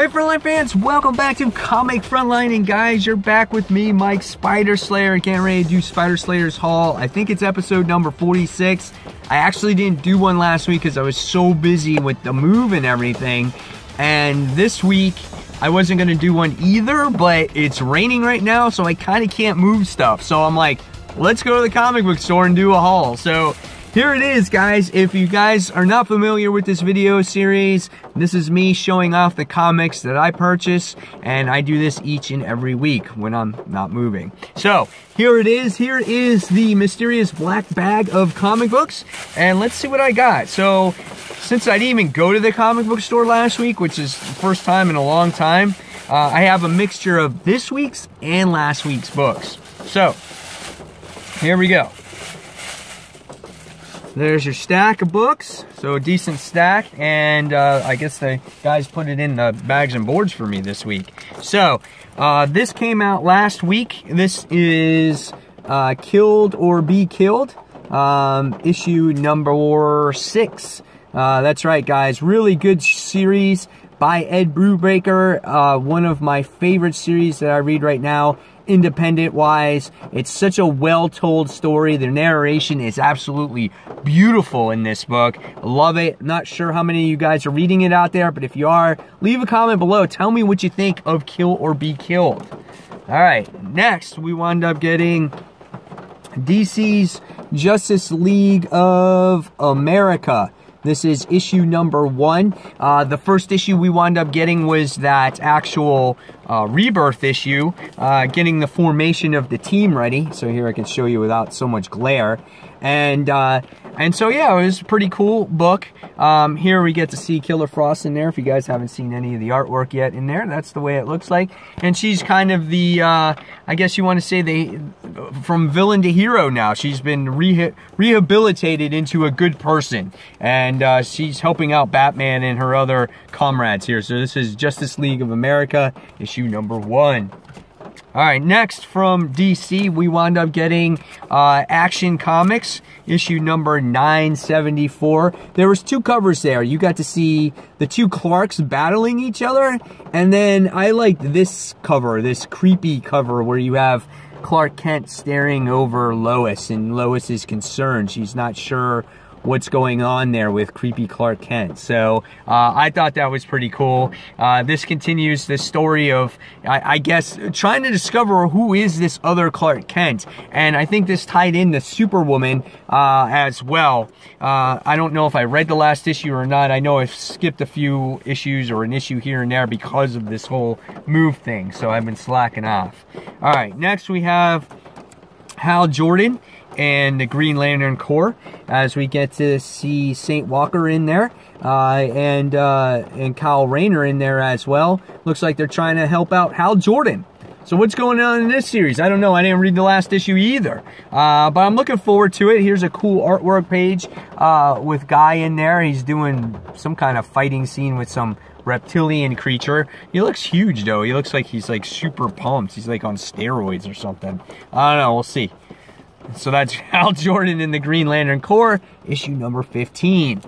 Hey Frontline fans, welcome back to Comic Frontline, and guys, you're back with me, Mike Spider Slayer, getting ready to do Spider Slayer's haul. I think it's episode number 46. I actually didn't do one last week because I was so busy with the move and everything, and this week I wasn't going to do one either, but it's raining right now, so I kind of can't move stuff. So I'm like, let's go to the comic book store and do a haul. So here it is, guys. If you guys are not familiar with this video series, this is me showing off the comics that I purchase, and I do this each and every week when I'm not moving. So here it is. Here is the mysterious black bag of comic books, and let's see what I got. So since I didn't even go to the comic book store last week, which is the first time in a long time, I have a mixture of this week's and last week's books. So here we go. There's your stack of books, so a decent stack, and I guess the guys put it in the bags and boards for me this week. So, this came out last week. This is Killed or Be Killed, issue number 6. That's right, guys. Really good series by Ed Brubaker, one of my favorite series that I read right now. Independent wise, it's such a well-told story. The narration is absolutely beautiful in this book. Love it. Not sure how many of you guys are reading it out there, but if you are, leave a comment below. Tell me what you think of Kill or Be Killed. All right, next we wound up getting DC's Justice League of America. This is issue number 1. The first issue we wound up getting was that actual rebirth issue, getting the formation of the team ready. So here I can show you without so much glare. And so yeah, it was a pretty cool book. Here we get to see Killer Frost in there. If you guys haven't seen any of the artwork yet in there, that's the way it looks like. And she's kind of the, I guess you want to say, from villain to hero now. She's been rehabilitated into a good person. And she's helping out Batman and her other comrades here. So this is Justice League of America, issue number 1. Alright, next from DC, we wound up getting Action Comics, issue number 974. There was 2 covers there. You got to see the 2 Clarks battling each other, and then I liked this cover, this creepy cover where you have Clark Kent staring over Lois, and Lois is concerned. She's not sure what's going on there with creepy Clark Kent. So I thought that was pretty cool. This continues the story of, I guess, trying to discover who is this other Clark Kent. And I think this tied in to Superwoman as well. I don't know if I read the last issue or not. I know I've skipped a few issues or an issue here and there because of this whole move thing. So I've been slacking off. All right, next we have Hal Jordan and the Green Lantern Corps, as we get to see Saint Walker in there, and Kyle Rayner in there as well. Looks like they're trying to help out Hal Jordan. So what's going on in this series? I don't know. I didn't read the last issue either, but I'm looking forward to it. Here's a cool artwork page with Guy in there. He's doing some kind of fighting scene with some reptilian creature. He looks huge though. He looks like he's like super pumped. He's like on steroids or something. I don't know. We'll see. So that's Hal Jordan in the Green Lantern Corps, issue number 15.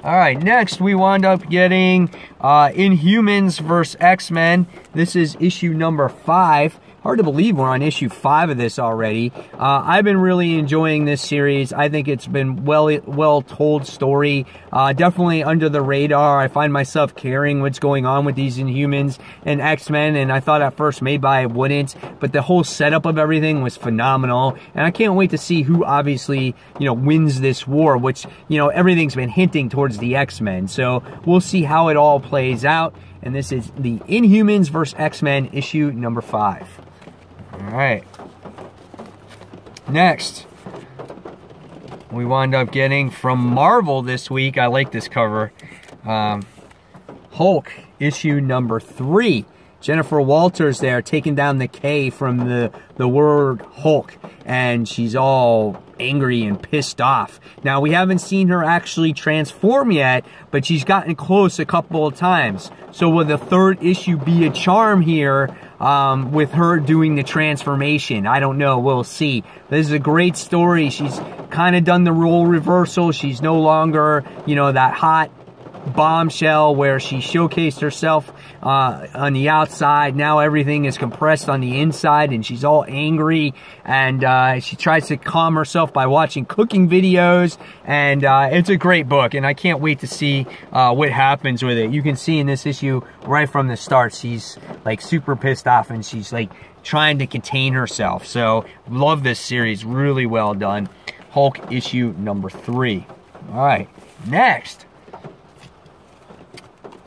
Alright, next we wound up getting InhumansVerse X-Men. This is issue number 5. Hard to believe we're on issue 5 of this already. I've been really enjoying this series. I think it's been well-told story. Definitely under the radar. I find myself caring what's going on with these Inhumans and X-Men, and I thought at first maybe I wouldn't, but the whole setup of everything was phenomenal, and I can't wait to see who obviously, you know, wins this war, which, you know, everything's been hinting towards the X-Men, so we'll see how it all plays out, and this is the Inhumans vs. X-Men issue number 5. Alright, next we wound up getting from Marvel this week. I like this cover. Hulk issue number 3. Jennifer Walters there taking down the K from the word Hulk, and she's all angry and pissed off. Now, we haven't seen her actually transform yet, but she's gotten close a couple of times. So will the 3rd issue be a charm here with her doing the transformation? I don't know. We'll see. This is a great story. She's kind of done the role reversal. She's no longer, you know, that hot bombshell where she showcased herself on the outside. Now everything is compressed on the inside, and she's all angry, and she tries to calm herself by watching cooking videos, and it's a great book, and I can't wait to see what happens with it. You can see in this issue right from the start, she's like super pissed off, and she's like trying to contain herself. So love this series, really well done. Hulk issue number 3. All right, next.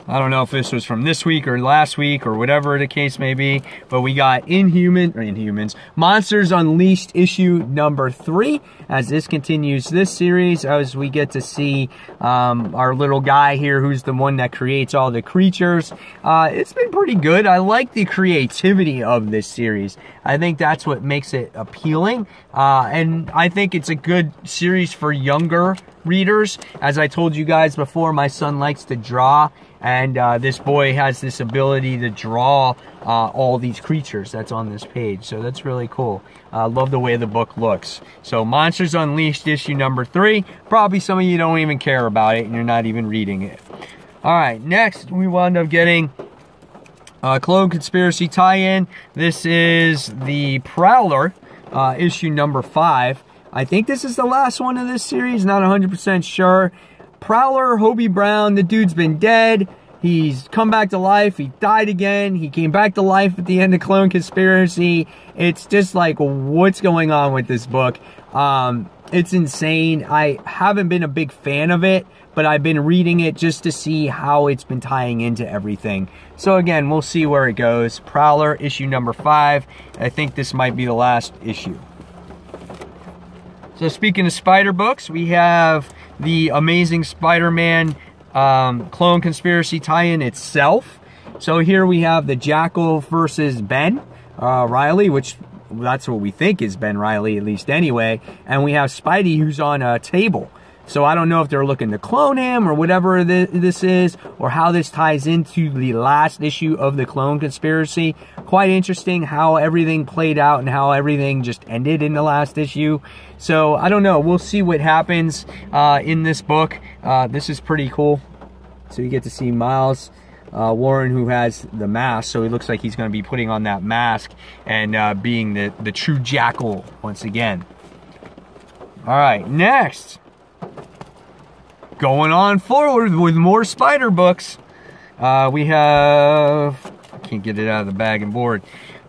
I don't know if this was from this week or last week or whatever the case may be, but we got Inhumans, Monsters Unleashed issue number 3, as this continues this series, as we get to see our little guy here, who's the one that creates all the creatures. It's been pretty good. I like the creativity of this series. I think that's what makes it appealing, and I think it's a good series for younger readers. As I told you guys before, my son likes to draw, and this boy has this ability to draw all these creatures that's on this page, so that's really cool. Love the way the book looks. So Monsters Unleashed issue number 3. Probably some of you don't even care about it and you're not even reading it. Alright, next we wound up getting Clone Conspiracy tie-in. This is the Prowler issue number 5. I think this is the last one of this series, not 100% sure. Prowler, Hobie Brown, the dude's been dead. He's come back to life. He died again. He came back to life at the end of Clone Conspiracy. It's just like, what's going on with this book? It's insane. I haven't been a big fan of it, but I've been reading it just to see how it's been tying into everything. So again, we'll see where it goes. Prowler, issue number 5. I think this might be the last issue. So speaking of spider books, we have the Amazing Spider-Man Clone Conspiracy tie-in itself. So here we have the Jackal versus Ben Riley, which that's what we think is Ben Riley, at least anyway. And we have Spidey, who's on a table. So I don't know if they're looking to clone him or whatever this is, or how this ties into the last issue of the Clone Conspiracy. Quite interesting how everything played out and how everything just ended in the last issue. So I don't know. We'll see what happens in this book. This is pretty cool. So you get to see Miles Warren, who has the mask. So he looks like he's going to be putting on that mask and being the true Jackal once again. All right, next. Going on forward with more spider books. We have, I can't get it out of the bag and board,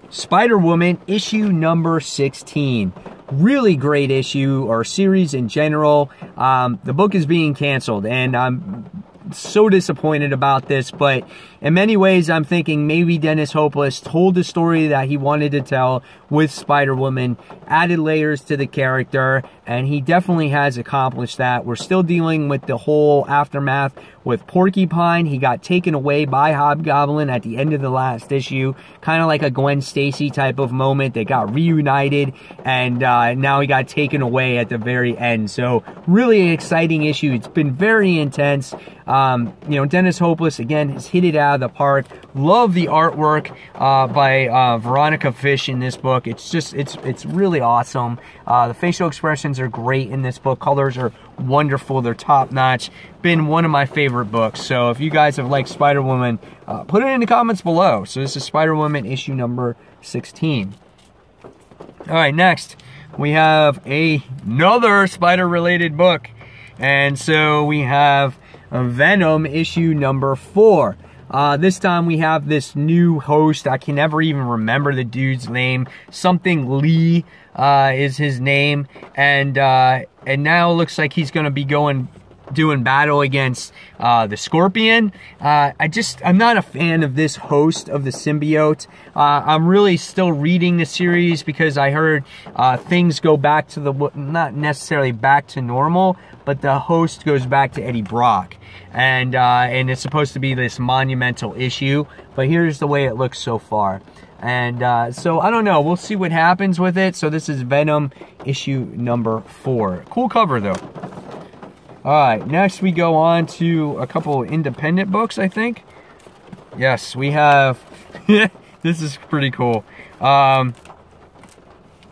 Spider-Woman issue number 16. Really great issue, or series in general. The book is being canceled, and I'm so disappointed about this, but in many ways I'm thinking maybe Dennis Hopeless told the story that he wanted to tell with Spider-Woman, added layers to the character, and he definitely has accomplished that. We're still dealing with the whole aftermath with Porcupine. He got taken away by Hobgoblin at the end of the last issue, kind of like a Gwen Stacy type of moment. They got reunited, and now he got taken away at the very end. So really exciting issue. It's been very intense. You know, Dennis Hopeless again has hit it out of the park. Love the artwork by Veronica Fish in this book. It's just it's really awesome. The facial expressions are great in this book. Colors are wonderful. They're top notch. Been one of my favorite books. So if you guys have liked Spider-Woman, put it in the comments below. So this is Spider-Woman issue number 16. All right, next we have another spider-related book, and so we have Venom issue number 4. This time we have this new host. I can never even remember the dude's name. Something Lee is his name, and now it looks like he's going to be doing battle against the Scorpion. I'm not a fan of this host of the symbiote. I'm really still reading the series because I heard things go back to not necessarily back to normal, but the host goes back to Eddie Brock, and it's supposed to be this monumental issue. But here's the way it looks so far. And so I don't know, we'll see what happens with it. So this is Venom issue number 4. Cool cover though. Alright, next we go on to a couple independent books, I think. Yes, we have this is pretty cool.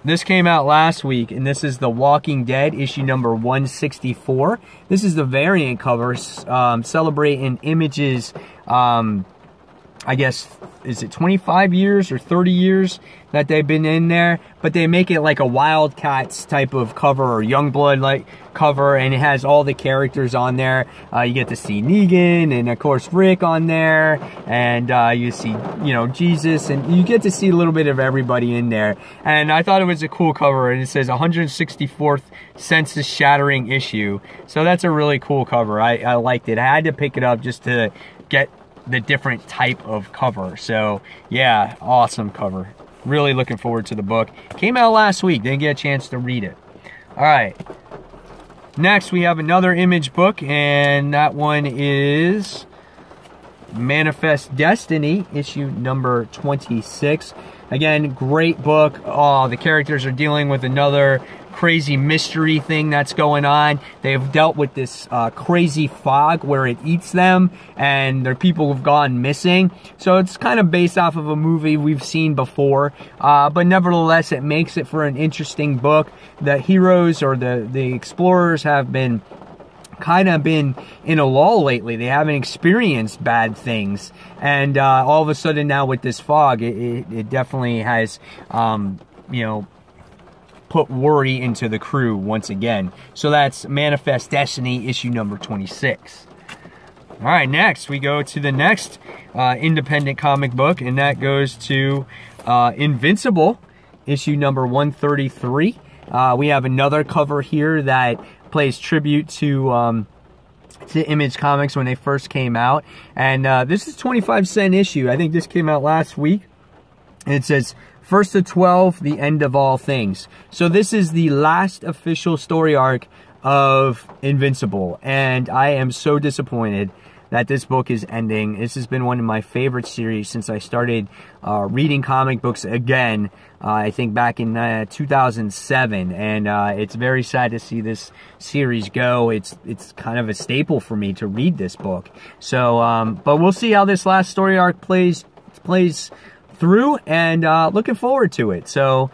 This came out last week, and this is The Walking Dead, issue number 164. This is the variant cover, celebrating Image's, I guess, is it 25 years or 30 years that they've been in there? But they make it like a Wildcats type of cover, or Youngblood like cover, and it has all the characters on there. You get to see Negan, and of course Rick on there, and you see, you know, Jesus, and you get to see a little bit of everybody in there. And I thought it was a cool cover, and it says 164th census shattering issue. So that's a really cool cover. I liked it. I had to pick it up just to get the different type of cover. So yeah, awesome cover. Really looking forward to the book. Came out last week, didn't get a chance to read it. All right, next we have another Image book, and that one is Manifest Destiny, issue number 26. Again, great book. Oh, the characters are dealing with another crazy mystery thing that's going on. They've dealt with this crazy fog where it eats them, and their people have gone missing. So it's kind of based off of a movie we've seen before, but nevertheless, it makes it for an interesting book. The heroes, or the explorers, have been kind of been in a lull lately. They haven't experienced bad things, and all of a sudden now with this fog, it definitely has, you know, put worry into the crew once again. So that's Manifest Destiny, issue number 26. All right, next we go to the next independent comic book, and that goes to Invincible, issue number 133. We have another cover here that plays tribute to Image Comics when they first came out, and this is 25-cent issue. I think this came out last week, and it says, First to 12, the end of all things. So this is the last official story arc of Invincible, and I am so disappointed that this book is ending. This has been one of my favorite series since I started reading comic books again, I think back in 2007, and it's very sad to see this series go. It's kind of a staple for me to read this book. So, but we'll see how this last story arc plays through, and looking forward to it. So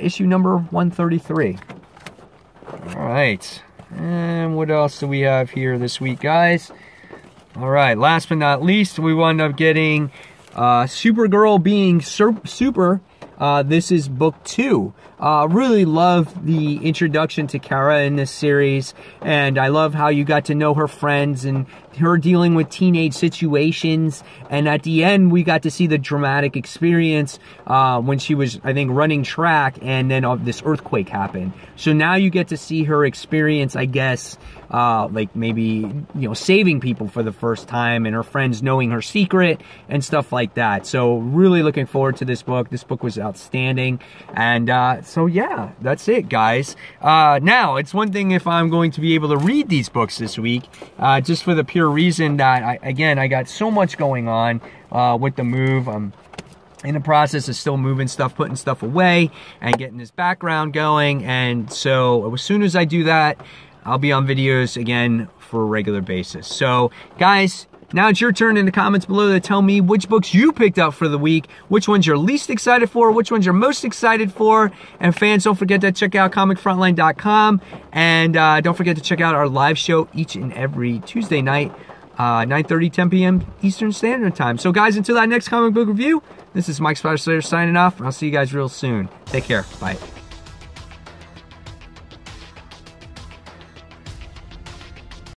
issue number 133. All right, and what else do we have here this week, guys? All right, last but not least, we wound up getting Supergirl Being Super. This is book 2. Really love the introduction to Kara in this series, and I love how you got to know her friends and her dealing with teenage situations, and at the end we got to see the dramatic experience when she was, I think, running track, and then this earthquake happened. So now you get to see her experience, I guess, like maybe, you know, saving people for the first time, and her friends knowing her secret and stuff like that. So really looking forward to this book. This book was outstanding, and so yeah, that's it, guys. Now, it's one thing if I'm going to be able to read these books this week, just for the pure reason that, I got so much going on with the move. I'm in the process of still moving stuff, putting stuff away, and getting this background going, and so as soon as I do that, I'll be on videos again for a regular basis. So, guys, now it's your turn in the comments below to tell me which books you picked up for the week, which ones you're least excited for, which ones you're most excited for. And fans, don't forget to check out comicfrontline.com, and don't forget to check out our live show each and every Tuesday night, 9:30, 10 p.m. Eastern Standard Time. So, guys, until that next comic book review, this is Mike Spider Slayer signing off, and I'll see you guys real soon. Take care. Bye.